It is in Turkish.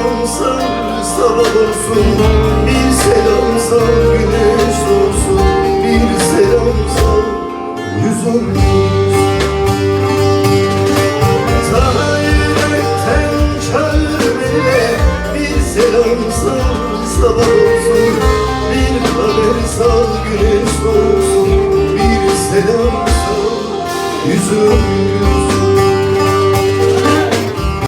selam sal sabah olsun, bir selam sal güneş olsun, bir selam sal yüzümüz. Sana yürekten çağır beni, bir selam sal sabah olsun, bir haber sal güneş olsun, bir selam sal yüzümüz.